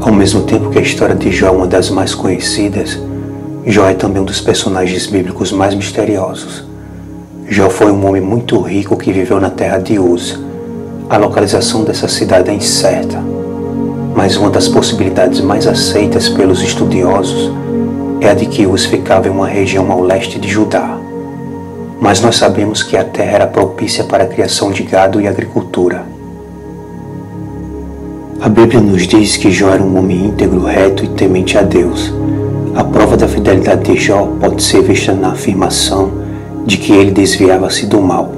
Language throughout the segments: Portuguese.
Ao mesmo tempo que a história de Jó é uma das mais conhecidas, Jó é também um dos personagens bíblicos mais misteriosos. Jó foi um homem muito rico que viveu na terra de Uz. A localização dessa cidade é incerta, mas uma das possibilidades mais aceitas pelos estudiosos é a de que Uz ficava em uma região ao leste de Judá. Mas nós sabemos que a terra era propícia para a criação de gado e agricultura. A Bíblia nos diz que Jó era um homem íntegro, reto e temente a Deus. A prova da fidelidade de Jó pode ser vista na afirmação de que ele desviava-se do mal.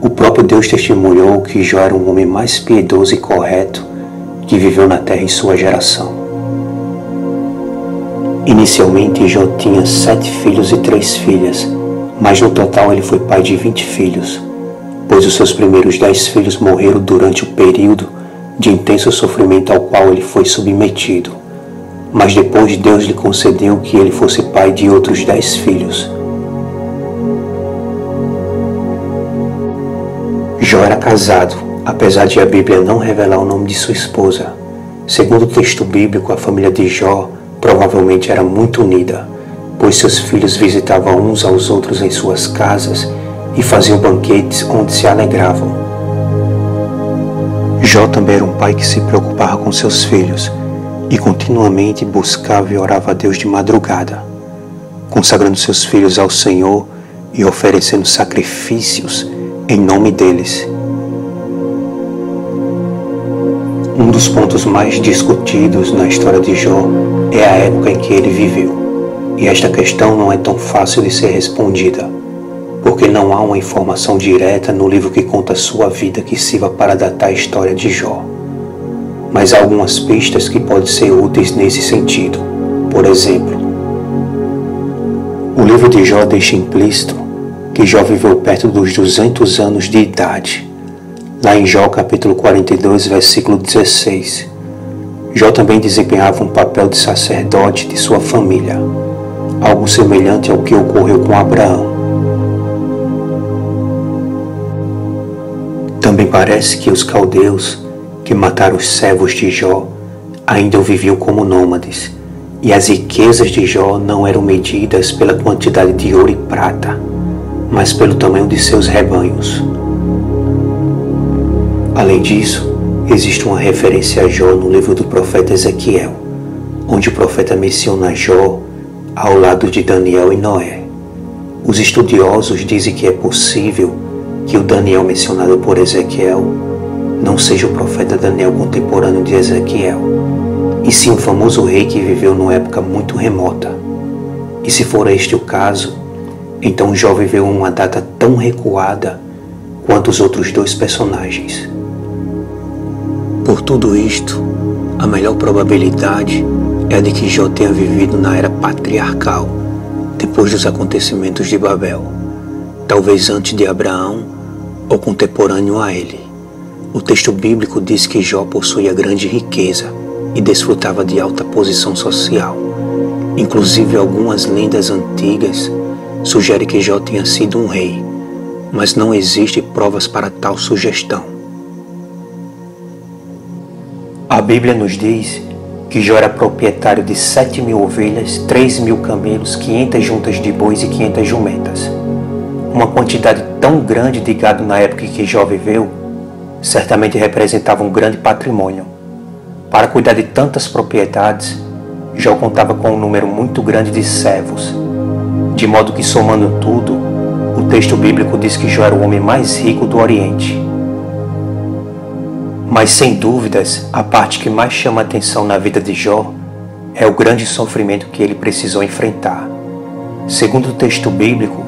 O próprio Deus testemunhou que Jó era um homem mais piedoso e correto que viveu na terra em sua geração. Inicialmente, Jó tinha 7 filhos e 3 filhas, mas no total ele foi pai de 20 filhos, pois os seus primeiros 10 filhos morreram durante o período de intenso sofrimento ao qual ele foi submetido. Mas depois Deus lhe concedeu que ele fosse pai de outros 10 filhos. Jó era casado, apesar de a Bíblia não revelar o nome de sua esposa. Segundo o texto bíblico, a família de Jó provavelmente era muito unida, pois seus filhos visitavam uns aos outros em suas casas e faziam banquetes onde se alegravam. Jó também era um pai que se preocupava com seus filhos e continuamente buscava e orava a Deus de madrugada, consagrando seus filhos ao Senhor e oferecendo sacrifícios em nome deles. Um dos pontos mais discutidos na história de Jó é a época em que ele viveu, e esta questão não é tão fácil de ser respondida, porque não há uma informação direta no livro que conta sua vida que sirva para datar a história de Jó. Mas há algumas pistas que podem ser úteis nesse sentido. Por exemplo, o livro de Jó deixa implícito que Jó viveu perto dos 200 anos de idade. Lá em Jó capítulo 42, versículo 16, Jó também desempenhava um papel de sacerdote de sua família, algo semelhante ao que ocorreu com Abraão. Também parece que os caldeus, que mataram os servos de Jó, ainda viviam como nômades, e as riquezas de Jó não eram medidas pela quantidade de ouro e prata, mas pelo tamanho de seus rebanhos. Além disso, existe uma referência a Jó no livro do profeta Ezequiel, onde o profeta menciona Jó ao lado de Daniel e Noé. Os estudiosos dizem que é possível que o Daniel mencionado por Ezequiel não seja o profeta Daniel contemporâneo de Ezequiel, e sim um famoso rei que viveu numa época muito remota. E se for este o caso, então Jó viveu uma data tão recuada quanto os outros 2 personagens. Por tudo isto, a melhor probabilidade é a de que Jó tenha vivido na era patriarcal, depois dos acontecimentos de Babel, talvez antes de Abraão ou contemporâneo a ele. O texto bíblico diz que Jó possuía grande riqueza e desfrutava de alta posição social. Inclusive, algumas lendas antigas sugerem que Jó tenha sido um rei, mas não existem provas para tal sugestão. A Bíblia nos diz que Jó era proprietário de 7.000 ovelhas, 3.000 camelos, 500 juntas de bois e 500 jumentas. Uma quantidade tão grande de gado na época em que Jó viveu, certamente representava um grande patrimônio. Para cuidar de tantas propriedades, Jó contava com um número muito grande de servos, de modo que, somando tudo, o texto bíblico diz que Jó era o homem mais rico do Oriente. Mas, sem dúvidas, a parte que mais chama a atenção na vida de Jó é o grande sofrimento que ele precisou enfrentar. Segundo o texto bíblico,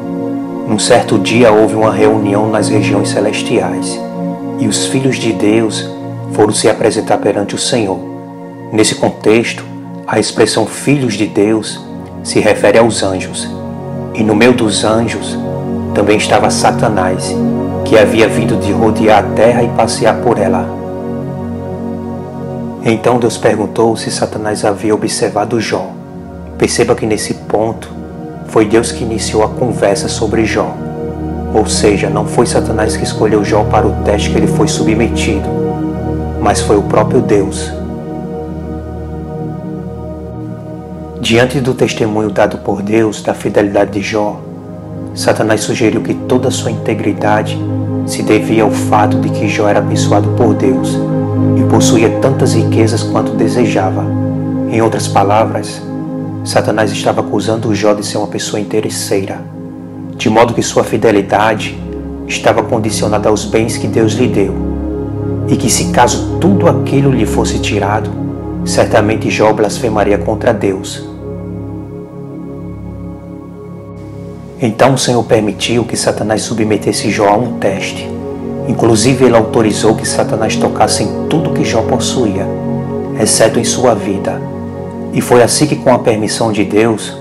num certo dia houve uma reunião nas regiões celestiais, e os filhos de Deus foram se apresentar perante o Senhor. Nesse contexto, a expressão filhos de Deus se refere aos anjos, e no meio dos anjos também estava Satanás, que havia vindo de rodear a terra e passear por ela. Então Deus perguntou se Satanás havia observado Jó. Perceba que nesse ponto foi Deus que iniciou a conversa sobre Jó. Ou seja, não foi Satanás que escolheu Jó para o teste que ele foi submetido, mas foi o próprio Deus. Diante do testemunho dado por Deus da fidelidade de Jó, Satanás sugeriu que toda a sua integridade se devia ao fato de que Jó era abençoado por Deus e possuía tantas riquezas quanto desejava. Em outras palavras, Satanás estava acusando Jó de ser uma pessoa interesseira, de modo que sua fidelidade estava condicionada aos bens que Deus lhe deu, e que se caso tudo aquilo lhe fosse tirado, certamente Jó blasfemaria contra Deus. Então o Senhor permitiu que Satanás submetesse Jó a um teste. Inclusive ele autorizou que Satanás tocasse em tudo que Jó possuía, exceto em sua vida. E foi assim que, com a permissão de Deus,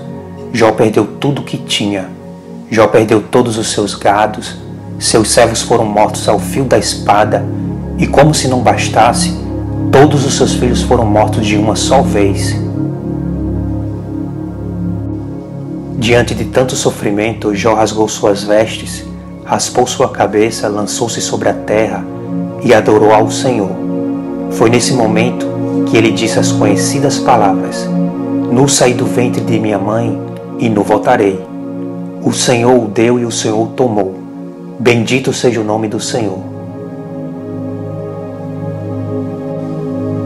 Jó perdeu tudo o que tinha. Jó perdeu todos os seus gados, seus servos foram mortos ao fio da espada, e como se não bastasse, todos os seus filhos foram mortos de uma só vez. Diante de tanto sofrimento, Jó rasgou suas vestes, raspou sua cabeça, lançou-se sobre a terra e adorou ao Senhor. Foi nesse momento que ele disse as conhecidas palavras: Nu saí do ventre de minha mãe e nu voltarei. O Senhor o deu e o Senhor o tomou. Bendito seja o nome do Senhor.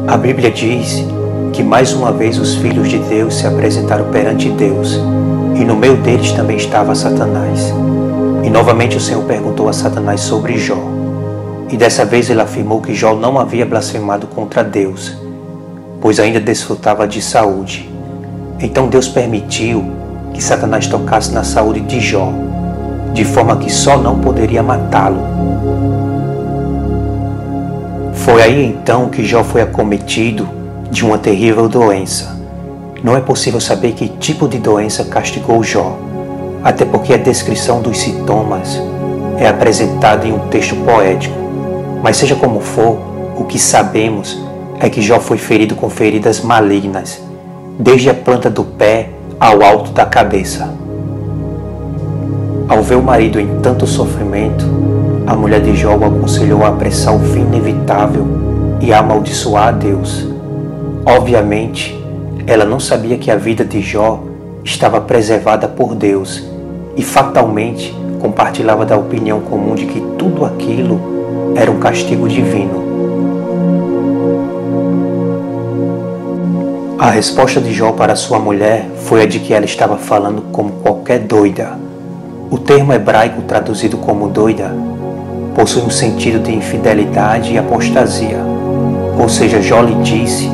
A Bíblia diz que mais uma vez os filhos de Deus se apresentaram perante Deus, e no meio deles também estava Satanás. E novamente o Senhor perguntou a Satanás sobre Jó. E dessa vez ele afirmou que Jó não havia blasfemado contra Deus, pois ainda desfrutava de saúde. Então Deus permitiu que Satanás tocasse na saúde de Jó, de forma que só não poderia matá-lo. Foi aí então que Jó foi acometido de uma terrível doença. Não é possível saber que tipo de doença castigou Jó, até porque a descrição dos sintomas é apresentada em um texto poético. Mas seja como for, o que sabemos é que Jó foi ferido com feridas malignas, desde a planta do pé ao alto da cabeça. Ao ver o marido em tanto sofrimento, a mulher de Jó o aconselhou a apressar o fim inevitável e a amaldiçoar a Deus. Obviamente, ela não sabia que a vida de Jó estava preservada por Deus e fatalmente compartilhava da opinião comum de que tudo aquilo era um castigo divino. A resposta de Jó para sua mulher foi a de que ela estava falando como qualquer doida. O termo hebraico traduzido como doida possui um sentido de infidelidade e apostasia. Ou seja, Jó lhe disse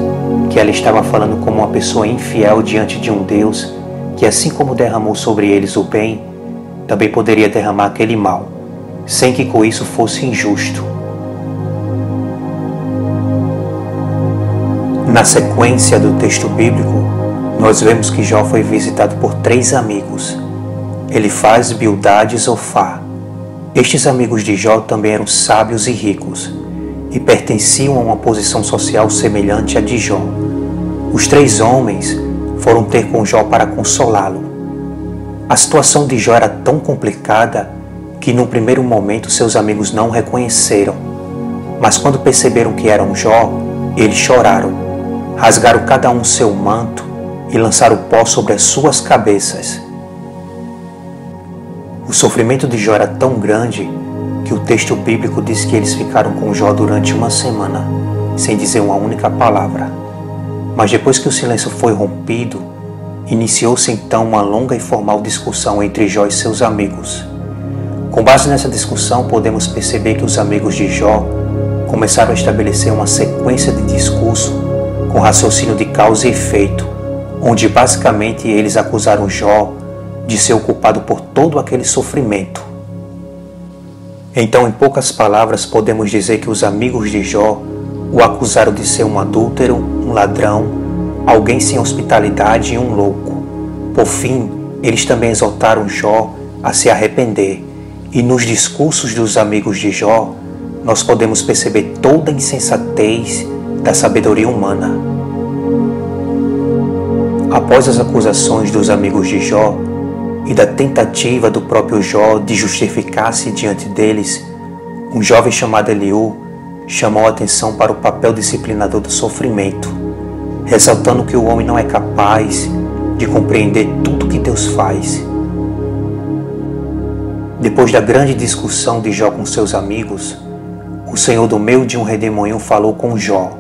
que ela estava falando como uma pessoa infiel diante de um Deus que, assim como derramou sobre eles o bem, também poderia derramar aquele mal, sem que com isso fosse injusto. Na sequência do texto bíblico, nós vemos que Jó foi visitado por 3 amigos: Elifaz, Bildade e Zofar. Estes amigos de Jó também eram sábios e ricos, e pertenciam a uma posição social semelhante à de Jó. Os 3 homens foram ter com Jó para consolá-lo. A situação de Jó era tão complicada que, num primeiro momento, seus amigos não o reconheceram. Mas quando perceberam que eram Jó, eles choraram, rasgaram cada um seu manto e lançaram pó sobre as suas cabeças. O sofrimento de Jó era tão grande que o texto bíblico diz que eles ficaram com Jó durante 1 semana, sem dizer uma única palavra. Mas depois que o silêncio foi rompido, iniciou-se então uma longa e formal discussão entre Jó e seus amigos. Com base nessa discussão, podemos perceber que os amigos de Jó começaram a estabelecer uma sequência de discurso com raciocínio de causa e efeito, onde basicamente eles acusaram Jó de ser o culpado por todo aquele sofrimento. Então, em poucas palavras, podemos dizer que os amigos de Jó o acusaram de ser um adúltero, um ladrão, alguém sem hospitalidade e um louco. Por fim, eles também exortaram Jó a se arrepender, e nos discursos dos amigos de Jó, nós podemos perceber toda a insensatez da sabedoria humana. Após as acusações dos amigos de Jó, e da tentativa do próprio Jó de justificar-se diante deles, um jovem chamado Eliú chamou a atenção para o papel disciplinador do sofrimento, ressaltando que o homem não é capaz de compreender tudo que Deus faz. Depois da grande discussão de Jó com seus amigos, o Senhor do meio de um redemoinho falou com Jó,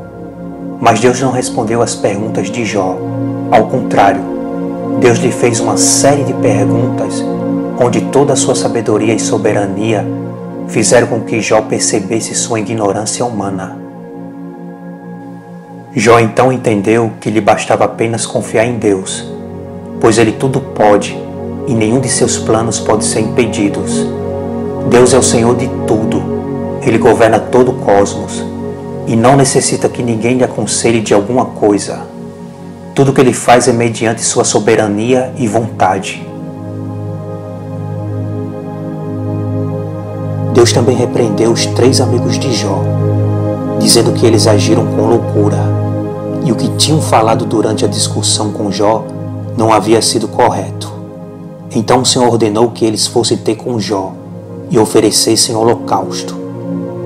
mas Deus não respondeu às perguntas de Jó. Ao contrário, Deus lhe fez uma série de perguntas onde toda a sua sabedoria e soberania fizeram com que Jó percebesse sua ignorância humana. Jó então entendeu que lhe bastava apenas confiar em Deus, pois Ele tudo pode e nenhum de seus planos pode ser impedidos. Deus é o Senhor de tudo, Ele governa todo o cosmos e não necessita que ninguém lhe aconselhe de alguma coisa. Tudo que Ele faz é mediante sua soberania e vontade. Deus também repreendeu os 3 amigos de Jó, dizendo que eles agiram com loucura e o que tinham falado durante a discussão com Jó não havia sido correto. Então o Senhor ordenou que eles fossem ter com Jó e oferecessem holocausto.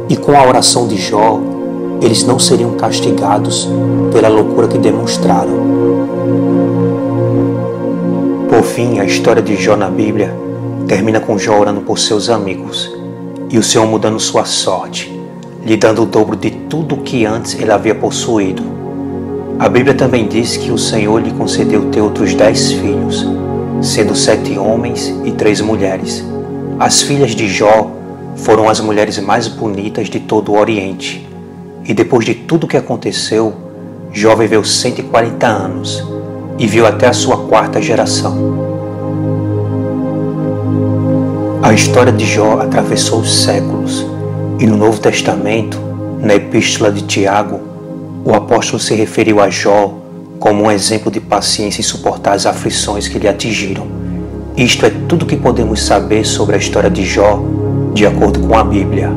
E com a oração de Jó, eles não seriam castigados pela loucura que demonstraram. Por fim, a história de Jó na Bíblia termina com Jó orando por seus amigos e o Senhor mudando sua sorte, lhe dando o dobro de tudo o que antes ele havia possuído. A Bíblia também diz que o Senhor lhe concedeu ter outros 10 filhos, sendo 7 homens e 3 mulheres. As filhas de Jó foram as mulheres mais bonitas de todo o Oriente. E depois de tudo o que aconteceu, Jó viveu 140 anos e viu até a sua 4ª geração. A história de Jó atravessou os séculos e no Novo Testamento, na Epístola de Tiago, o apóstolo se referiu a Jó como um exemplo de paciência em suportar as aflições que lhe atingiram. Isto é tudo que podemos saber sobre a história de Jó, de acordo com a Bíblia.